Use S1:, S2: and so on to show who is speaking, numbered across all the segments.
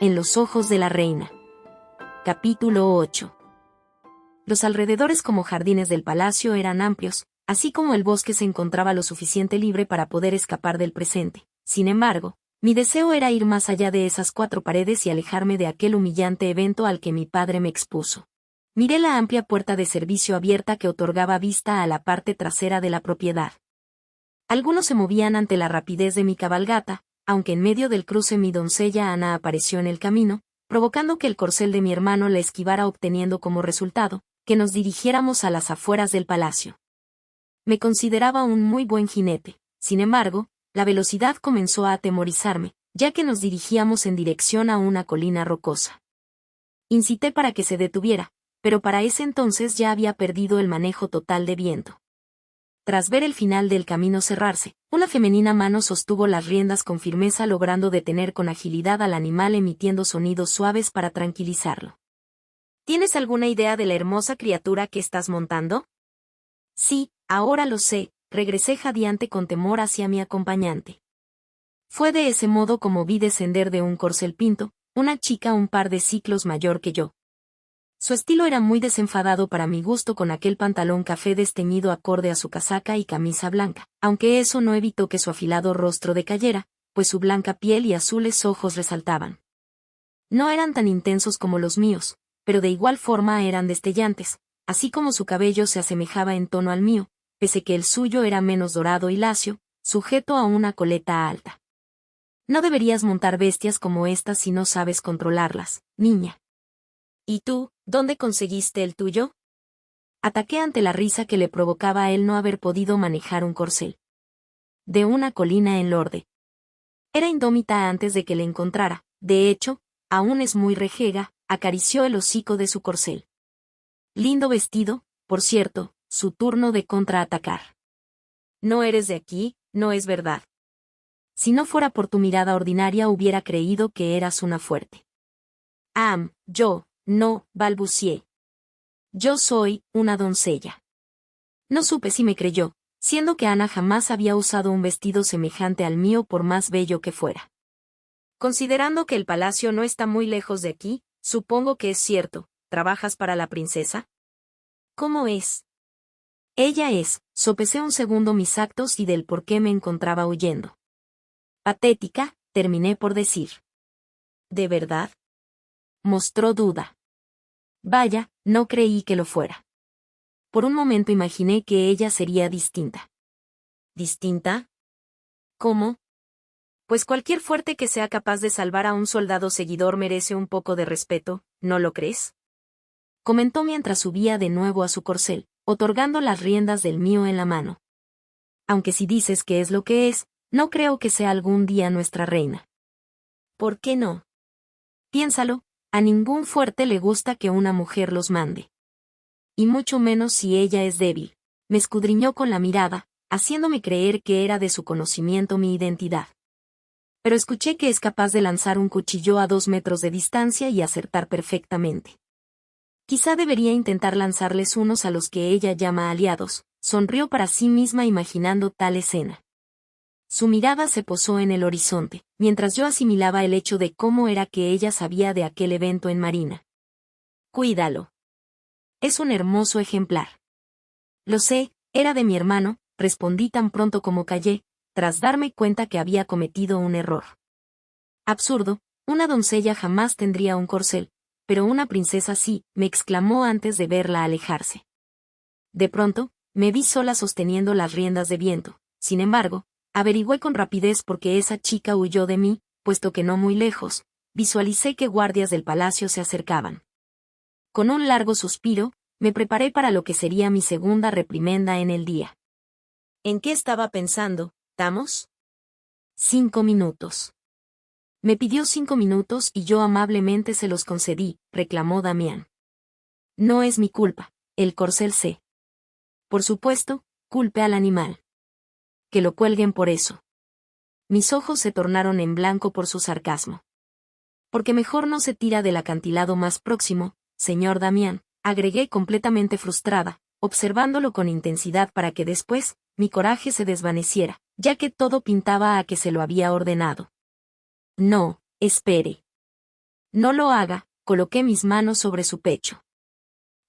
S1: en los ojos de la reina. Capítulo 8. Los alrededores como jardines del palacio eran amplios, así como el bosque se encontraba lo suficiente libre para poder escapar del presente. Sin embargo, mi deseo era ir más allá de esas 4 paredes y alejarme de aquel humillante evento al que mi padre me expuso. Miré la amplia puerta de servicio abierta que otorgaba vista a la parte trasera de la propiedad. Algunos se movían ante la rapidez de mi cabalgata, aunque en medio del cruce mi doncella Ana apareció en el camino, provocando que el corcel de mi hermano la esquivara, obteniendo como resultado que nos dirigiéramos a las afueras del palacio. Me consideraba un muy buen jinete, sin embargo, la velocidad comenzó a atemorizarme, ya que nos dirigíamos en dirección a una colina rocosa. Incité para que se detuviera, pero para ese entonces ya había perdido el manejo total de viento. Tras ver el final del camino cerrarse, una femenina mano sostuvo las riendas con firmeza, logrando detener con agilidad al animal, emitiendo sonidos suaves para tranquilizarlo. ¿Tienes alguna idea de la hermosa criatura que estás montando? Sí, ahora lo sé, regresé jadeante con temor hacia mi acompañante. Fue de ese modo como vi descender de un corcel pinto, una chica un par de ciclos mayor que yo. Su estilo era muy desenfadado para mi gusto, con aquel pantalón café desteñido acorde a su casaca y camisa blanca, aunque eso no evitó que su afilado rostro decayera, pues su blanca piel y azules ojos resaltaban. No eran tan intensos como los míos, pero de igual forma eran destellantes, así como su cabello se asemejaba en tono al mío, pese que el suyo era menos dorado y lacio, sujeto a una coleta alta. No deberías montar bestias como estas si no sabes controlarlas, niña. ¿Y tú, dónde conseguiste el tuyo? Ataqué ante la risa que le provocaba a él no haber podido manejar un corcel. De una colina en Lorde. Era indómita antes de que le encontrara, de hecho, aún es muy rejega, acarició el hocico de su corcel. Lindo vestido, por cierto, su turno de contraatacar. No eres de aquí, ¿no es verdad? Si no fuera por tu mirada ordinaria hubiera creído que eras una fuerte. Yo, no, balbucié. Yo soy una doncella. No supe si me creyó, siendo que Ana jamás había usado un vestido semejante al mío por más bello que fuera. Considerando que el palacio no está muy lejos de aquí, supongo que es cierto, ¿trabajas para la princesa? ¿Cómo es? Ella es, sopesé un segundo mis actos y del por qué me encontraba huyendo. Patética, terminé por decir. ¿De verdad? Mostró duda. Vaya, no creí que lo fuera. Por un momento imaginé que ella sería distinta. ¿Distinta? ¿Cómo? Pues cualquier fuerte que sea capaz de salvar a un soldado seguidor merece un poco de respeto, ¿no lo crees? Comentó mientras subía de nuevo a su corcel, otorgando las riendas del mío en la mano. Aunque si dices que es lo que es, no creo que sea algún día nuestra reina. ¿Por qué no? Piénsalo, a ningún fuerte le gusta que una mujer los mande. Y mucho menos si ella es débil. Me escudriñó con la mirada, haciéndome creer que era de su conocimiento mi identidad. Pero escuché que es capaz de lanzar un cuchillo a 2 metros de distancia y acertar perfectamente. Quizá debería intentar lanzarles unos a los que ella llama aliados, sonrió para sí misma imaginando tal escena. Su mirada se posó en el horizonte, mientras yo asimilaba el hecho de cómo era que ella sabía de aquel evento en Marina. Cuídalo. Es un hermoso ejemplar. Lo sé, era de mi hermano, respondí tan pronto como callé, tras darme cuenta que había cometido un error. Absurdo, una doncella jamás tendría un corcel, pero una princesa sí, me exclamó antes de verla alejarse. De pronto, me vi sola sosteniendo las riendas de viento, sin embargo, averigüé con rapidez por qué esa chica huyó de mí, puesto que no muy lejos, visualicé que guardias del palacio se acercaban. Con un largo suspiro, me preparé para lo que sería mi segunda reprimenda en el día. ¿En qué estaba pensando, Tamos? 5 minutos. Me pidió 5 minutos y yo amablemente se los concedí, reclamó Damián. No es mi culpa, el corcel sé. Por supuesto, culpe al animal. Que lo cuelguen por eso. Mis ojos se tornaron en blanco por su sarcasmo. Porque mejor no se tira del acantilado más próximo, señor Damián, agregué completamente frustrada, observándolo con intensidad para que después, mi coraje se desvaneciera, ya que todo pintaba a que se lo había ordenado. No, espere. No lo haga, coloqué mis manos sobre su pecho.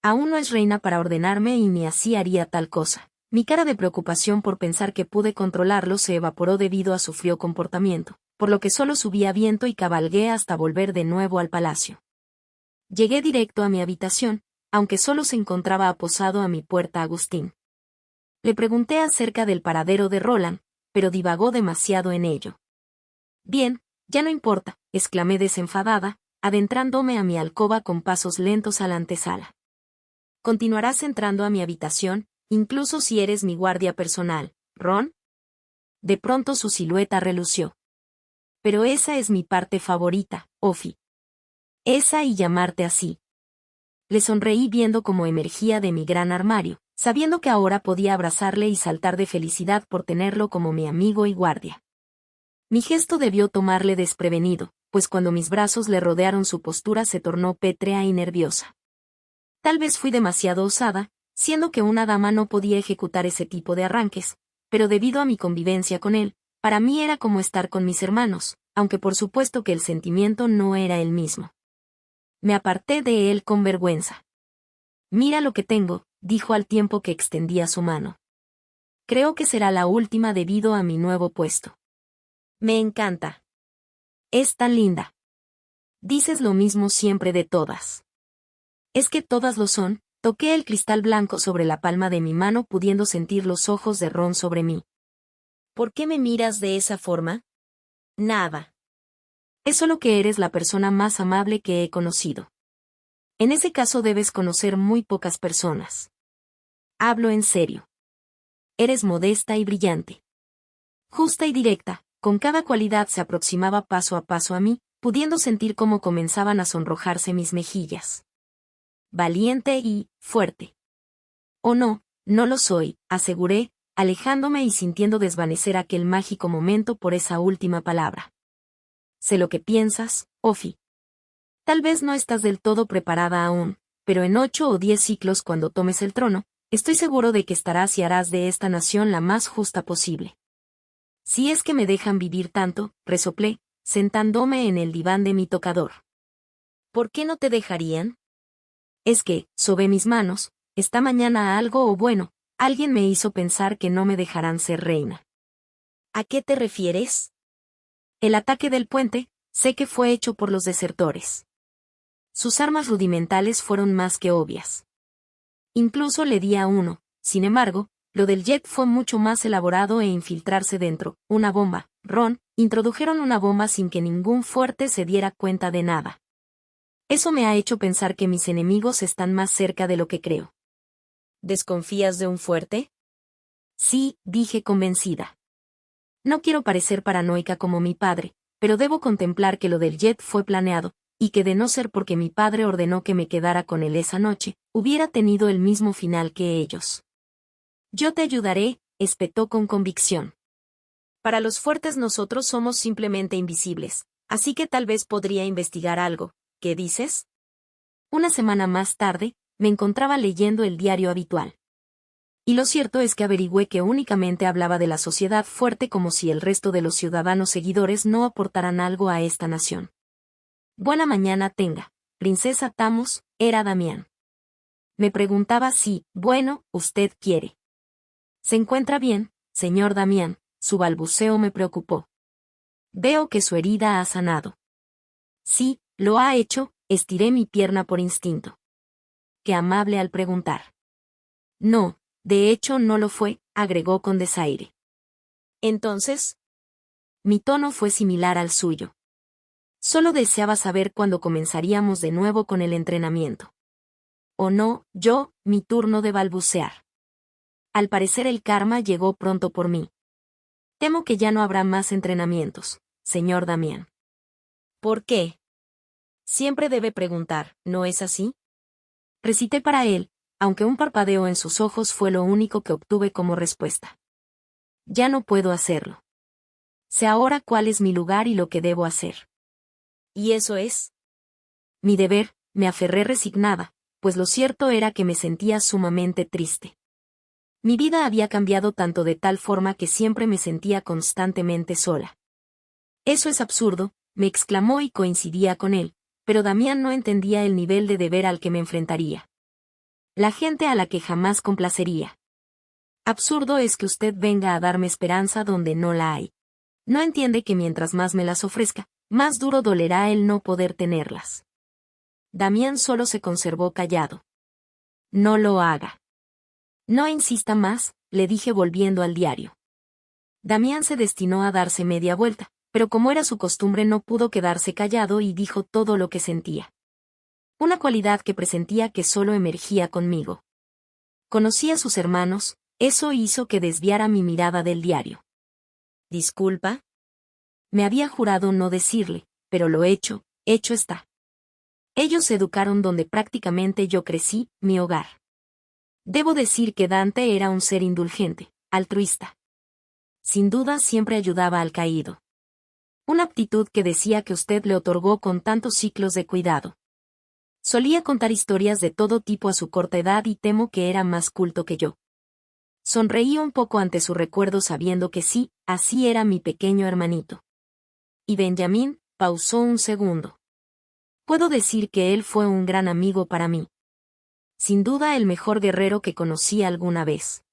S1: Aún no es reina para ordenarme y ni así haría tal cosa. Mi cara de preocupación por pensar que pude controlarlo se evaporó debido a su frío comportamiento, por lo que solo subí a viento y cabalgué hasta volver de nuevo al palacio. Llegué directo a mi habitación, aunque solo se encontraba aposado a mi puerta Agustín. Le pregunté acerca del paradero de Roland, pero divagó demasiado en ello. Bien, ya no importa, exclamé desenfadada, adentrándome a mi alcoba con pasos lentos a la antesala. Continuarás entrando a mi habitación, incluso si eres mi guardia personal, Ron. De pronto su silueta relució. Pero esa es mi parte favorita, Ofi. Esa y llamarte así. Le sonreí viendo cómo emergía de mi gran armario, sabiendo que ahora podía abrazarle y saltar de felicidad por tenerlo como mi amigo y guardia. Mi gesto debió tomarle desprevenido, pues cuando mis brazos le rodearon su postura se tornó pétrea y nerviosa. Tal vez fui demasiado osada, siendo que una dama no podía ejecutar ese tipo de arranques, pero debido a mi convivencia con él, para mí era como estar con mis hermanos, aunque por supuesto que el sentimiento no era el mismo. Me aparté de él con vergüenza. Mira lo que tengo, dijo al tiempo que extendía su mano. Creo que será la última debido a mi nuevo puesto. Me encanta. Es tan linda. Dices lo mismo siempre de todas. Es que todas lo son. Toqué el cristal blanco sobre la palma de mi mano pudiendo sentir los ojos de Ron sobre mí. ¿Por qué me miras de esa forma? Nada. Es solo que eres la persona más amable que he conocido. En ese caso debes conocer muy pocas personas. Hablo en serio. Eres modesta y brillante. Justa y directa, con cada cualidad se aproximaba paso a paso a mí, pudiendo sentir cómo comenzaban a sonrojarse mis mejillas. Valiente y fuerte. Oh no, no lo soy, aseguré, alejándome y sintiendo desvanecer aquel mágico momento por esa última palabra. Sé lo que piensas, Ofi. Tal vez no estás del todo preparada aún, pero en 8 o 10 ciclos cuando tomes el trono, estoy seguro de que estarás y harás de esta nación la más justa posible. Si es que me dejan vivir tanto, resoplé, sentándome en el diván de mi tocador. ¿Por qué no te dejarían? Es que, sobé mis manos, esta mañana algo o bueno, alguien me hizo pensar que no me dejarán ser reina. ¿A qué te refieres? El ataque del puente, sé que fue hecho por los desertores. Sus armas rudimentales fueron más que obvias. Incluso le di a uno, sin embargo, lo del jet fue mucho más elaborado e infiltrarse dentro, una bomba, Ron, introdujeron una bomba sin que ningún fuerte se diera cuenta de nada. Eso me ha hecho pensar que mis enemigos están más cerca de lo que creo. ¿Desconfías de un fuerte? Sí, dije convencida. No quiero parecer paranoica como mi padre, pero debo contemplar que lo del jet fue planeado, y que de no ser porque mi padre ordenó que me quedara con él esa noche, hubiera tenido el mismo final que ellos. Yo te ayudaré, espetó con convicción. Para los fuertes nosotros somos simplemente invisibles, así que tal vez podría investigar algo. ¿Qué dices? Una semana más tarde, me encontraba leyendo el diario habitual. Y lo cierto es que averigüé que únicamente hablaba de la sociedad fuerte como si el resto de los ciudadanos seguidores no aportaran algo a esta nación. Buena mañana tenga, princesa Tamus, era Damián. Me preguntaba si, bueno, usted quiere. ¿Se encuentra bien, señor Damián? Su balbuceo me preocupó. Veo que su herida ha sanado. Sí, lo ha hecho, estiré mi pierna por instinto. Qué amable al preguntar. No, de hecho no lo fue, agregó con desaire. Entonces, mi tono fue similar al suyo. Solo deseaba saber cuándo comenzaríamos de nuevo con el entrenamiento. O no, mi turno de balbucear. Al parecer el karma llegó pronto por mí. Temo que ya no habrá más entrenamientos, señor Damián. ¿Por qué? Siempre debe preguntar, ¿no es así? Recité para él, aunque un parpadeo en sus ojos fue lo único que obtuve como respuesta. Ya no puedo hacerlo. Sé ahora cuál es mi lugar y lo que debo hacer. ¿Y eso es? Mi deber, me aferré resignada, pues lo cierto era que me sentía sumamente triste. Mi vida había cambiado tanto de tal forma que siempre me sentía constantemente sola. Eso es absurdo, me exclamó y coincidía con él, pero Damián no entendía el nivel de deber al que me enfrentaría. La gente a la que jamás complacería. Absurdo es que usted venga a darme esperanza donde no la hay. No entiende que mientras más me las ofrezca, más duro dolerá el no poder tenerlas. Damián solo se conservó callado. No lo haga. No insista más, le dije volviendo al diario. Damián se destinó a darse media vuelta, pero como era su costumbre no pudo quedarse callado y dijo todo lo que sentía. Una cualidad que presentía que solo emergía conmigo. Conocí a sus hermanos, eso hizo que desviara mi mirada del diario. ¿Disculpa? Me había jurado no decirle, pero lo hecho está. Ellos se educaron donde prácticamente yo crecí, mi hogar. Debo decir que Dante era un ser indulgente, altruista. Sin duda siempre ayudaba al caído. Una aptitud que decía que usted le otorgó con tantos ciclos de cuidado. Solía contar historias de todo tipo a su corta edad y temo que era más culto que yo. Sonreí un poco ante su recuerdo sabiendo que sí, así era mi pequeño hermanito. Y Benjamín, pausó un segundo. Puedo decir que él fue un gran amigo para mí. Sin duda el mejor guerrero que conocí alguna vez.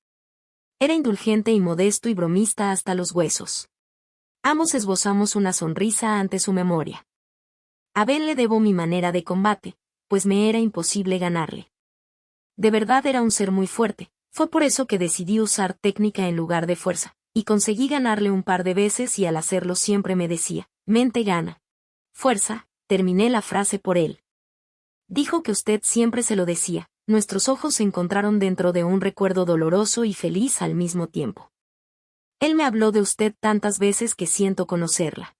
S1: Era indulgente y modesto y bromista hasta los huesos. Ambos esbozamos una sonrisa ante su memoria. A Ben le debo mi manera de combate, pues me era imposible ganarle. De verdad era un ser muy fuerte, fue por eso que decidí usar técnica en lugar de fuerza, y conseguí ganarle un par de veces y al hacerlo siempre me decía, mente gana. Fuerza, terminé la frase por él. Dijo que usted siempre se lo decía, nuestros ojos se encontraron dentro de un recuerdo doloroso y feliz al mismo tiempo. Él me habló de usted tantas veces que siento conocerla.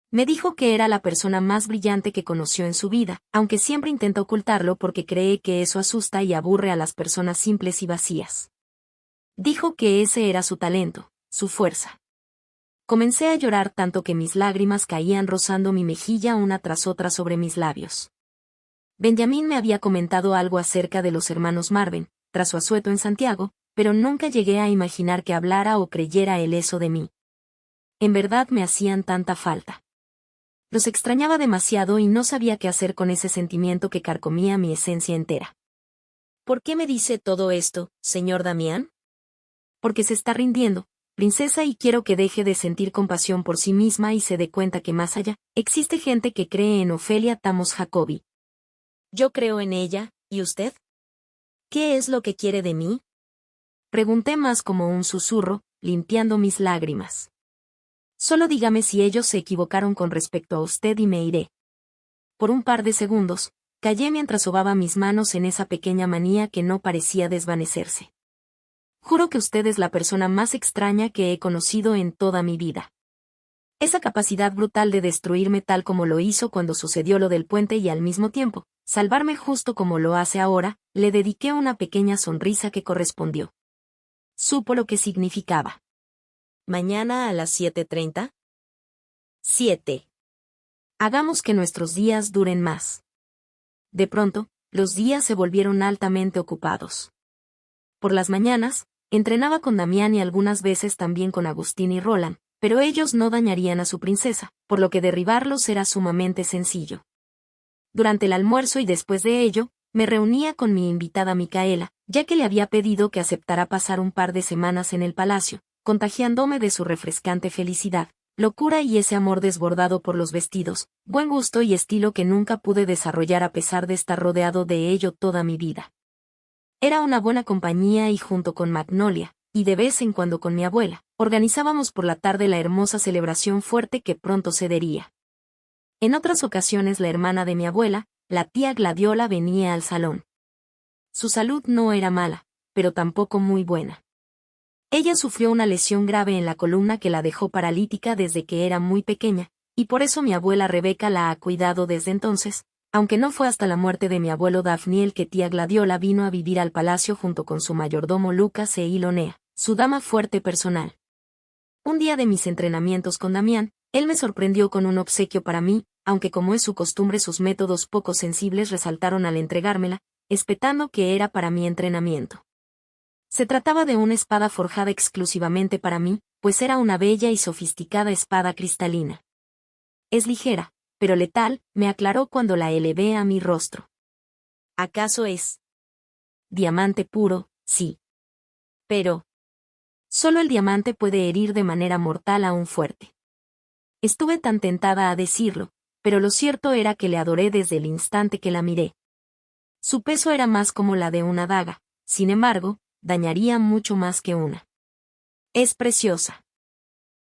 S1: Me dijo que era la persona más brillante que conoció en su vida, aunque siempre intenta ocultarlo porque cree que eso asusta y aburre a las personas simples y vacías. Dijo que ese era su talento, su fuerza. Comencé a llorar tanto que mis lágrimas caían rozando mi mejilla una tras otra sobre mis labios. Benjamín me había comentado algo acerca de los hermanos Marven, tras su asueto en Santiago, pero nunca llegué a imaginar que hablara o creyera él eso de mí. En verdad me hacían tanta falta. Los extrañaba demasiado y no sabía qué hacer con ese sentimiento que carcomía mi esencia entera. ¿Por qué me dice todo esto, señor Damián? Porque se está rindiendo, princesa, y quiero que deje de sentir compasión por sí misma y se dé cuenta que más allá, existe gente que cree en Ofelia Tamos Jacobi. Yo creo en ella, ¿y usted? ¿Qué es lo que quiere de mí? Pregunté más como un susurro, limpiando mis lágrimas. Solo dígame si ellos se equivocaron con respecto a usted y me iré. Por un par de segundos, callé mientras sobaba mis manos en esa pequeña manía que no parecía desvanecerse. Juro que usted es la persona más extraña que he conocido en toda mi vida. Esa capacidad brutal de destruirme tal como lo hizo cuando sucedió lo del puente y al mismo tiempo, salvarme justo como lo hace ahora, le dediqué una pequeña sonrisa que correspondió. Supo lo que significaba. ¿Mañana a las 7:30? 7. Hagamos que nuestros días duren más. De pronto, los días se volvieron altamente ocupados. Por las mañanas, entrenaba con Damián y algunas veces también con Agustín y Roland, pero ellos no dañarían a su princesa, por lo que derribarlos era sumamente sencillo. Durante el almuerzo y después de ello, me reunía con mi invitada Micaela, ya que le había pedido que aceptara pasar un par de semanas en el palacio, contagiándome de su refrescante felicidad, locura y ese amor desbordado por los vestidos, buen gusto y estilo que nunca pude desarrollar a pesar de estar rodeado de ello toda mi vida. Era una buena compañía y junto con Magnolia, y de vez en cuando con mi abuela, organizábamos por la tarde la hermosa celebración fuerte que pronto cedería. En otras ocasiones la hermana de mi abuela, la tía Gladiola, venía al salón. Su salud no era mala, pero tampoco muy buena. Ella sufrió una lesión grave en la columna que la dejó paralítica desde que era muy pequeña, y por eso mi abuela Rebeca la ha cuidado desde entonces, aunque no fue hasta la muerte de mi abuelo Dafniel que tía Gladiola vino a vivir al palacio junto con su mayordomo Lucas e Ilonea, su dama fuerte personal. Un día de mis entrenamientos con Damián, él me sorprendió con un obsequio para mí, aunque como es su costumbre sus métodos poco sensibles resaltaron al entregármela, espetando que era para mi entrenamiento. Se trataba de una espada forjada exclusivamente para mí, pues era una bella y sofisticada espada cristalina. Es ligera, pero letal, me aclaró cuando la elevé a mi rostro. ¿Acaso es diamante puro? Sí. Pero solo el diamante puede herir de manera mortal a un fuerte. Estuve tan tentada a decirlo, pero lo cierto era que le adoré desde el instante que la miré. Su peso era más como la de una daga, sin embargo, dañaría mucho más que una. Es preciosa.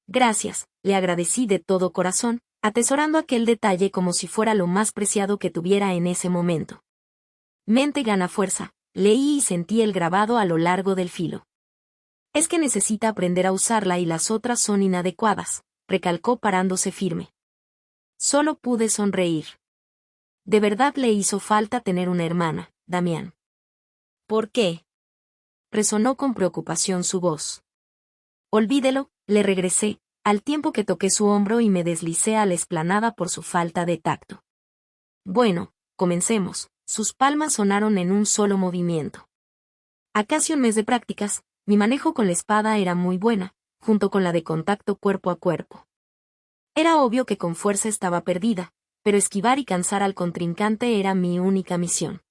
S1: Gracias, le agradecí de todo corazón, atesorando aquel detalle como si fuera lo más preciado que tuviera en ese momento. Mente gana fuerza, leí y sentí el grabado a lo largo del filo. Es que necesita aprender a usarla y las otras son inadecuadas, recalcó parándose firme. Solo pude sonreír. De verdad le hizo falta tener una hermana, Damián. ¿Por qué? Resonó con preocupación su voz. Olvídelo, le regresé, al tiempo que toqué su hombro y me deslicé a la explanada por su falta de tacto. Bueno, comencemos. Sus palmas sonaron en un solo movimiento. A casi un mes de prácticas, mi manejo con la espada era muy buena, junto con la de contacto cuerpo a cuerpo. Era obvio que con fuerza estaba perdida, pero esquivar y cansar al contrincante era mi única misión.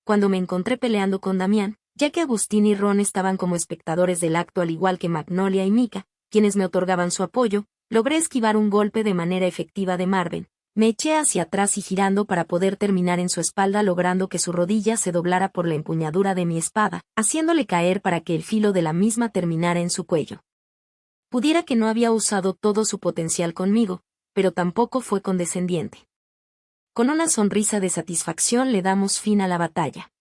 S1: Cuando me encontré peleando con Damián, ya que Agustín y Ron estaban como espectadores del acto al igual que Magnolia y Mika, quienes me otorgaban su apoyo, logré esquivar un golpe de manera efectiva de Marvin. Me eché hacia atrás y girando para poder terminar en su espalda logrando que su rodilla se doblara por la empuñadura de mi espada, haciéndole caer para que el filo de la misma terminara en su cuello. Pudiera que no había usado todo su potencial conmigo, pero tampoco fue condescendiente. Con una sonrisa de satisfacción le damos fin a la batalla.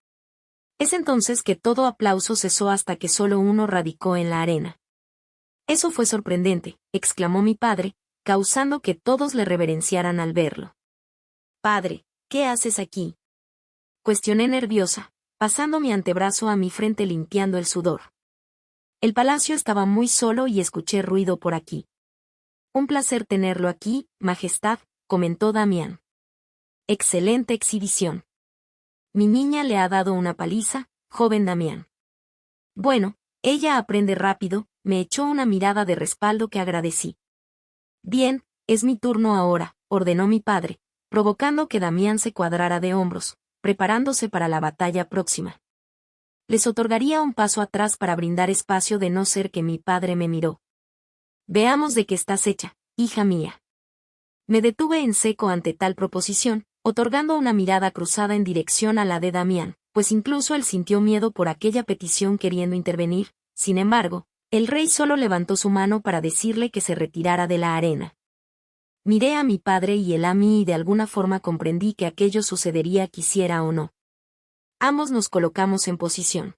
S1: Es entonces que todo aplauso cesó hasta que solo uno radicó en la arena. Eso fue sorprendente, exclamó mi padre, causando que todos le reverenciaran al verlo. Padre, ¿qué haces aquí? Cuestioné nerviosa, pasando mi antebrazo a mi frente limpiando el sudor. El palacio estaba muy solo y escuché ruido por aquí. Un placer tenerlo aquí, Majestad, comentó Damián. Excelente exhibición. Mi niña le ha dado una paliza, joven Damián. Bueno, ella aprende rápido, me echó una mirada de respaldo que agradecí. Bien, es mi turno ahora, ordenó mi padre, provocando que Damián se cuadrara de hombros, preparándose para la batalla próxima. Les otorgaría un paso atrás para brindar espacio de no ser que mi padre me miró. Veamos de qué estás hecha, hija mía. Me detuve en seco ante tal proposición, otorgando una mirada cruzada en dirección a la de Damián, pues incluso él sintió miedo por aquella petición queriendo intervenir. Sin embargo, el rey solo levantó su mano para decirle que se retirara de la arena. Miré a mi padre y él a mí y de alguna forma comprendí que aquello sucedería quisiera o no. Ambos nos colocamos en posición.